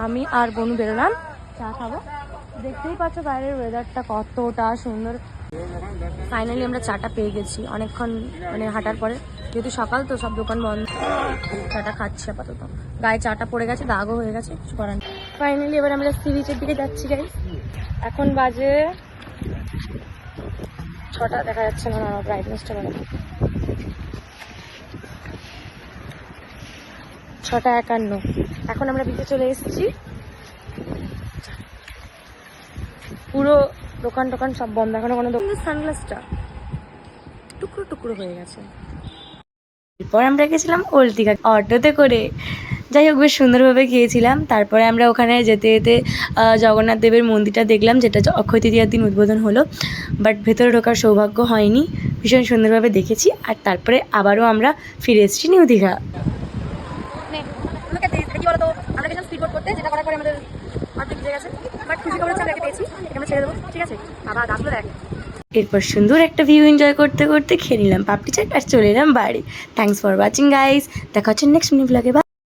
আমি আর বনু বেরোলাম চা খাবো। দেখতেই পাচ্ছ বাইরের ওয়েদারটা কতটা সুন্দর। ফাইনালি আমরা চাটা পেয়ে গেছি অনেকক্ষণ মানে হাঁটার পরে, যেহেতু সকাল তো সব দোকান বন্ধ। চাটা খাচ্ছি আপাতত, গায়ে চাটা পড়ে গেছে, দাগও হয়ে গেছে, কিছু করার নেই। ফাইনালি এবার আমরা সি বিচের দিকে যাচ্ছি গাইস। এখন বাজে 6টা, দেখা যাচ্ছে না, ব্রাইটনেসটা বাড়ে, 6:51। এখন আমরা বিচে চলে এসেছি, পুরো দোকান টোকান সব বন্ধ, এখনো কোনো দোকান। সানগ্লাসটা টুকরো টুকরো হয়ে গেছে। এরপর আমরা গেছিলাম ওল্ড দীঘা অটোতে করে, যাই হোক বেশ সুন্দরভাবে গিয়েছিলাম। তারপরে আমরা ওখানে যেতে যেতে জগন্নাথ দেবের মন্দিরটা দেখলাম, যেটা অক্ষয় তৃতীয়ার দিন উদ্বোধন হলো, বাট ভেতরে ঢোকার সৌভাগ্য হয়নি। ভীষণ সুন্দরভাবে দেখেছি। আর তারপরে আবারও আমরা ফিরে এসেছি নিউ দীঘা। আমরা গেছিলাম স্পিড বোট করতে, যেটা করার পরে আমাদের অর্ধেক ভিজে গেছে, বাট খুশি খবর হচ্ছে আমরা পেয়েছি, এটা আমরা ছেড়ে দেবো, ঠিক আছে? আবার গাছগুলো দেখ। এরপর সুন্দর একটা ভিউ এনজয় করতে করতে খেয়ে নিলাম পাপড়ি চাট আর চলে এলাম বাড়ি। থ্যাংকস ফর ওয়াচিং গাইস, দেখা হচ্ছে নেক্সট মিনি ব্লগে।